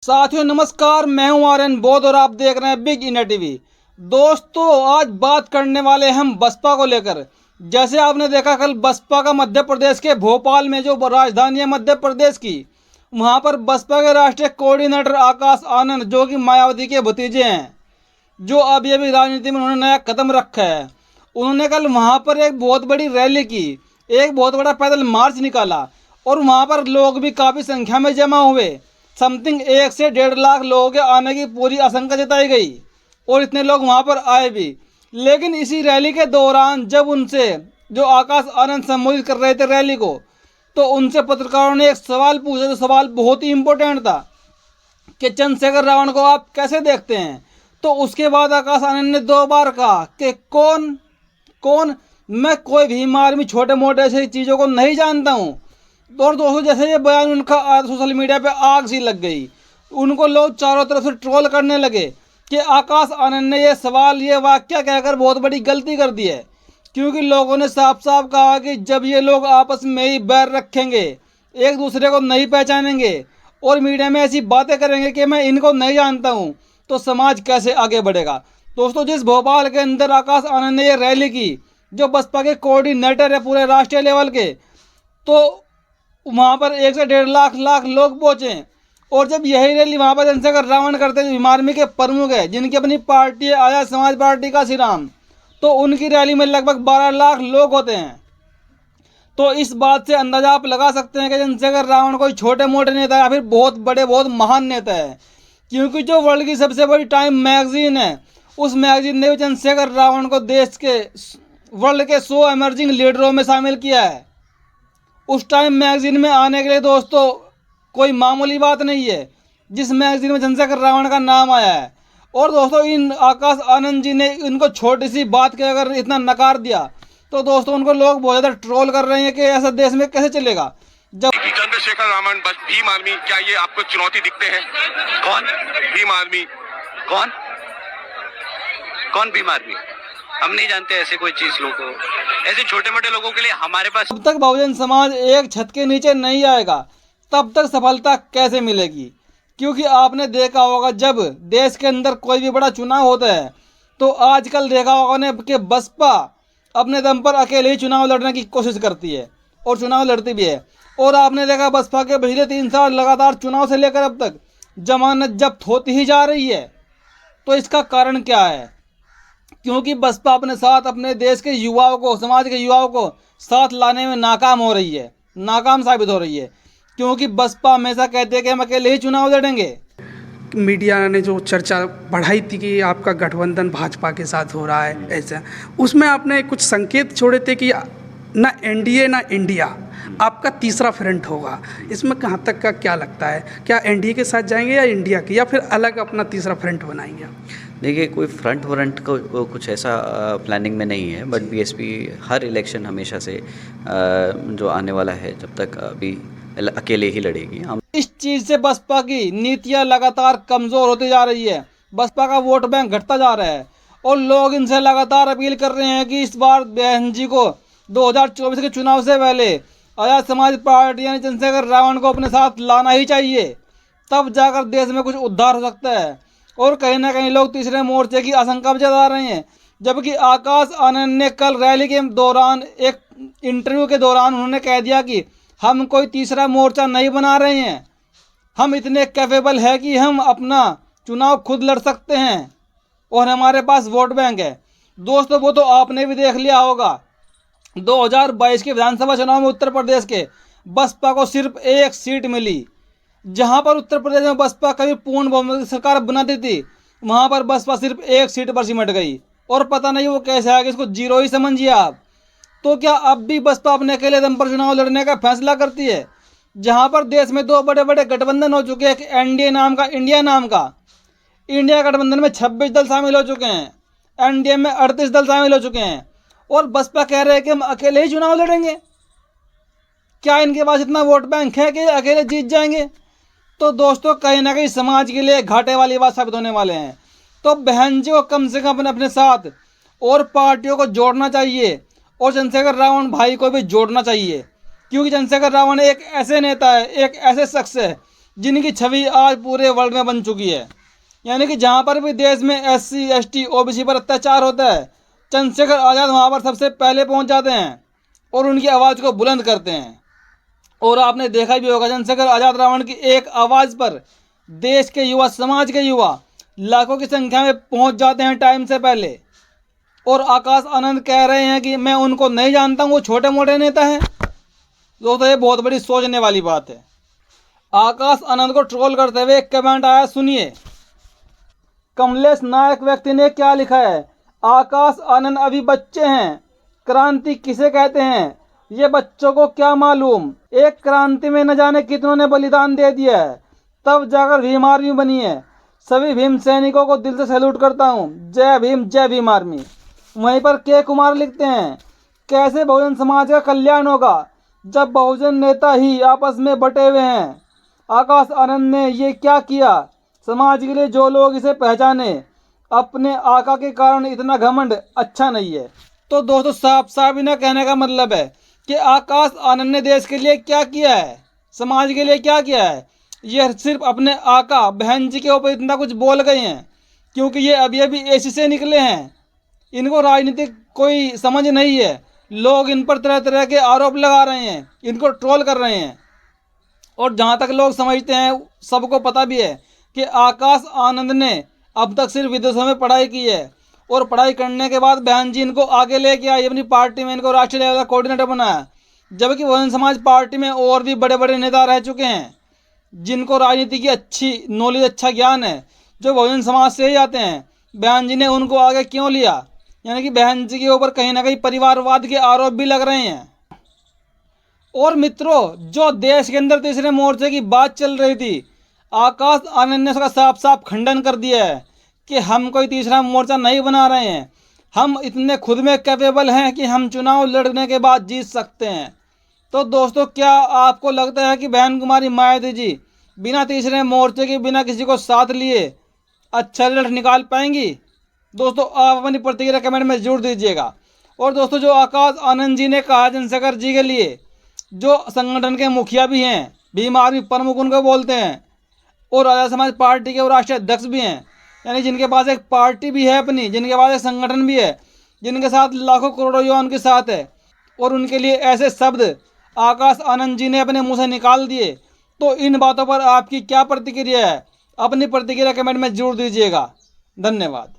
साथियों नमस्कार, मैं हूं आर्यन बौद्ध और आप देख रहे हैं बिग इंडिया टीवी। दोस्तों आज बात करने वाले हम बसपा को लेकर। जैसे आपने देखा कल बसपा का मध्य प्रदेश के भोपाल में जो राजधानी है मध्य प्रदेश की, वहां पर बसपा के राष्ट्रीय कोऑर्डिनेटर आकाश आनंद जो कि मायावती के भतीजे हैं, जो अभी अभी राजनीति में उन्होंने नया कदम रखा है, उन्होंने कल वहां पर एक बहुत बड़ी रैली की, एक बहुत बड़ा पैदल मार्च निकाला और वहां पर लोग भी काफ़ी संख्या में जमा हुए। समथिंग 1 से 1.5 लाख लोगों के आने की पूरी आशंका जताई गई और इतने लोग वहां पर आए भी। लेकिन इसी रैली के दौरान जब उनसे जो आकाश आनंद संबोधित कर रहे थे रैली को, तो उनसे पत्रकारों ने एक सवाल पूछा। जो सवाल बहुत ही इंपॉर्टेंट था कि चंद्रशेखर रावण को आप कैसे देखते हैं। तो उसके बाद आकाश आनंद ने 2 बार कहा कि कौन कौन, मैं कोई भीम आर्मी छोटे मोटे ऐसी चीज़ों को नहीं जानता हूँ। और दोस्तों जैसे ये बयान उनका आया सोशल मीडिया पे आग सी लग गई। उनको लोग चारों तरफ से ट्रोल करने लगे कि आकाश आनंद ने ये सवाल, ये वाक्य कहकर बहुत बड़ी गलती कर दी है, क्योंकि लोगों ने साफ साफ कहा कि जब ये लोग आपस में ही बैर रखेंगे, एक दूसरे को नहीं पहचानेंगे और मीडिया में ऐसी बातें करेंगे कि मैं इनको नहीं जानता हूँ, तो समाज कैसे आगे बढ़ेगा। दोस्तों जिस भोपाल के अंदर आकाश आनंद ने ये रैली की, जो बसपा के कोऑर्डिनेटर है पूरे राष्ट्रीय लेवल के, तो वहाँ पर 1 से 1.5 लाख लोग पहुँचे। और जब यही रैली वहाँ पर चंद्रशेखर रावण करते हैं, भीम आर्मी के प्रमुख है, जिनकी अपनी पार्टी है आजाद समाज पार्टी का श्रीराम, तो उनकी रैली में लगभग 12 लाख लोग होते हैं। तो इस बात से अंदाजा आप लगा सकते हैं कि चंद्रशेखर रावण कोई छोटे मोटे नेता या फिर बहुत बड़े बहुत महान नेता है, क्योंकि जो वर्ल्ड की सबसे बड़ी टाइम मैगजीन है, उस मैगजीन ने भी चंद्रशेखर रावण को देश के वर्ल्ड के 100 एमर्जिंग लीडरों में शामिल किया है। उस टाइम मैगजीन में आने के लिए दोस्तों कोई मामूली बात नहीं है, जिस मैगजीन में चंद्रशेखर रावण का नाम आया है। और दोस्तों इन आकाश आनंद जी ने इनको छोटी सी बात के अगर इतना नकार दिया, तो दोस्तों उनको लोग बहुत ज़्यादा ट्रोल कर रहे हैं कि ऐसा देश में कैसे चलेगा। जब चंद्रशेखर रावण भीम आर्मी, क्या ये आपको चुनौती दिखते हैं? कौन भीम आर्मी? कौन कौन भीम आर्मी? हम नहीं जानते ऐसे कोई चीज लोगों, ऐसे छोटे मोटे लोगों के लिए हमारे पास। जब तक बहुजन समाज एक छत के नीचे नहीं आएगा तब तक सफलता कैसे मिलेगी। क्योंकि आपने देखा होगा जब देश के अंदर कोई भी बड़ा चुनाव होता है, तो आजकल देखा होगा ने कि बसपा अपने दम पर अकेले ही चुनाव लड़ने की कोशिश करती है और चुनाव लड़ती भी है। और आपने देखा बसपा के पिछले 3 साल लगातार चुनाव से लेकर अब तक जमानत जब्त होती ही जा रही है। तो इसका कारण क्या है? क्योंकि बसपा अपने साथ अपने देश के युवाओं को, समाज के युवाओं को साथ लाने में नाकाम हो रही है, नाकाम साबित हो रही है। क्योंकि बसपा हमेशा कहते हैं कि हम अकेले ही चुनाव लड़ेंगे। मीडिया ने जो चर्चा बढ़ाई थी कि आपका गठबंधन भाजपा के साथ हो रहा है, ऐसा उसमें आपने कुछ संकेत छोड़े थे कि ना एनडीए ना इंडिया, आपका तीसरा फ्रंट होगा। इसमें कहाँ तक का क्या लगता है, क्या एनडीए के साथ जाएंगे या इंडिया के, या फिर अलग अपना तीसरा फ्रंट बनाएंगे? देखिए कोई फ्रंट वरंट को कुछ ऐसा प्लानिंग में नहीं है, बट बीएसपी हर इलेक्शन हमेशा से जो आने वाला है जब तक अभी अकेले ही लड़ेगी। हम इस चीज़ से बसपा की नीतियां लगातार कमज़ोर होती जा रही है, बसपा का वोट बैंक घटता जा रहा है और लोग इनसे लगातार अपील कर रहे हैं कि इस बार बहन जी को 2024 के चुनाव से पहले आजाद समाज पार्टी यानी चंद्रशेखर रावण को अपने साथ लाना ही चाहिए, तब जाकर देश में कुछ उद्धार हो सकता है। और कहीं ना कहीं लोग तीसरे मोर्चे की आशंका भी जता रहे हैं। जबकि आकाश आनंद ने कल रैली के दौरान एक इंटरव्यू के दौरान उन्होंने कह दिया कि हम कोई तीसरा मोर्चा नहीं बना रहे हैं, हम इतने कैपेबल है कि हम अपना चुनाव खुद लड़ सकते हैं और हमारे पास वोट बैंक है। दोस्तों वो तो आपने भी देख लिया होगा 2022 के विधानसभा चुनाव में उत्तर प्रदेश के बसपा को सिर्फ 1 सीट मिली। जहां पर उत्तर प्रदेश में बसपा कभी पूर्ण बहुमत की सरकार बनाती थी, वहां पर बसपा सिर्फ 1 सीट पर सिमट गई और पता नहीं वो कैसे आ गई, इसको जीरो ही समझिए आप। तो क्या अब भी बसपा अपने अकेले दम पर चुनाव लड़ने का फैसला करती है? जहां पर देश में 2 बड़े बड़े गठबंधन हो चुके हैं, एक एनडीए नाम का, इंडिया नाम का। इंडिया गठबंधन में 26 दल शामिल हो चुके हैं, एनडीए में 38 दल शामिल हो चुके हैं और बसपा कह रहे हैं कि हम अकेले ही चुनाव लड़ेंगे। क्या इनके पास इतना वोट बैंक है कि अकेले जीत जाएंगे? तो दोस्तों कहीं ना कहीं समाज के लिए घाटे वाली बात साबित होने वाले हैं। तो बहन जी को कम से कम अपने साथ और पार्टियों को जोड़ना चाहिए और चंद्रशेखर रावण भाई को भी जोड़ना चाहिए, क्योंकि चंद्रशेखर रावण एक ऐसे नेता है, एक ऐसे शख्स है जिनकी छवि आज पूरे वर्ल्ड में बन चुकी है। यानी कि जहाँ पर भी देश में SC ST OBC पर अत्याचार होता है, चंद्रशेखर आज़ाद वहाँ पर सबसे पहले पहुँच जाते हैं और उनकी आवाज़ को बुलंद करते हैं। और आपने देखा भी होगा, चंद्रशेखर आज़ाद रावण की एक आवाज़ पर देश के युवा, समाज के युवा लाखों की संख्या में पहुंच जाते हैं टाइम से पहले। और आकाश आनंद कह रहे हैं कि मैं उनको नहीं जानता हूँ, वो छोटे मोटे नेता हैं। दोस्तों, ये बहुत बड़ी सोचने वाली बात है। आकाश आनंद को ट्रोल करते हुए एक कमेंट आया, सुनिए। कमलेश नायक व्यक्ति ने क्या लिखा है। आकाश आनंद अभी बच्चे हैं, क्रांति किसे कहते हैं ये बच्चों को क्या मालूम। एक क्रांति में न जाने कितनों ने बलिदान दे दिया है, तब जाकर भीम आर्मी बनी है। सभी भीम सैनिकों को दिल से सैल्यूट करता हूँ। जय भीम, जय भीम आर्मी। वहीं पर के कुमार लिखते हैं, कैसे बहुजन समाज का कल्याण होगा जब बहुजन नेता ही आपस में बटे हुए हैं। आकाश आनंद ने ये क्या किया समाज के लिए, जो लोग इसे पहचाने। अपने आका के कारण इतना घमंड अच्छा नहीं है। तो दोस्तों, साफ साफ इन्हें कहने का मतलब है कि आकाश आनंद ने देश के लिए क्या किया है, समाज के लिए क्या किया है। ये सिर्फ अपने आका बहन जी के ऊपर इतना कुछ बोल गए हैं क्योंकि ये अभी अभी AC से निकले हैं। इनको राजनीतिक कोई समझ नहीं है। लोग इन पर तरह तरह के आरोप लगा रहे हैं, इनको ट्रोल कर रहे हैं। और जहाँ तक लोग समझते हैं, सबको पता भी है कि आकाश आनंद ने अब तक सिर्फ विदेशों में पढ़ाई की है और पढ़ाई करने के बाद बहन जी इनको आगे लेके आई अपनी पार्टी में, इनको राष्ट्रीय लेवल का कोऑर्डिनेटर बनाया। जबकि बहुजन समाज पार्टी में और भी बड़े बड़े नेता रह चुके हैं जिनको राजनीति की अच्छी नॉलेज, अच्छा ज्ञान है, जो बहुजन समाज से ही आते हैं। बहन जी ने उनको आगे क्यों लिया? यानी कि बहन जी के ऊपर कहीं ना कहीं परिवारवाद के आरोप भी लग रहे हैं। और मित्रों, जो देश के अंदर तीसरे मोर्चे की बात चल रही थी, आकाश आनंद ने उसका साफ साफ खंडन कर दिया है कि हम कोई तीसरा मोर्चा नहीं बना रहे हैं। हम इतने खुद में कैपेबल हैं कि हम चुनाव लड़ने के बाद जीत सकते हैं। तो दोस्तों, क्या आपको लगता है कि बहन कुमारी मायावती जी बिना तीसरे मोर्चे के, बिना किसी को साथ लिए अच्छा रिजल्ट निकाल पाएंगी? दोस्तों, आप अपनी प्रतिक्रिया कमेंट में जरूर दीजिएगा। और दोस्तों, जो आकाश आनंद जी ने कहा चंद्रशेखर जी के लिए, जो संगठन के मुखिया भी हैं, भीम आर्मी प्रमुख उनको बोलते हैं, और आज़ाद समाज पार्टी के वो राष्ट्रीय अध्यक्ष भी हैं, यानी जिनके पास एक पार्टी भी है अपनी, जिनके पास एक संगठन भी है, जिनके साथ लाखों करोड़ों युवा उनके साथ है, और उनके लिए ऐसे शब्द आकाश आनंद जी ने अपने मुंह से निकाल दिए। तो इन बातों पर आपकी क्या प्रतिक्रिया है? अपनी प्रतिक्रिया कमेंट में जरूर दीजिएगा। धन्यवाद।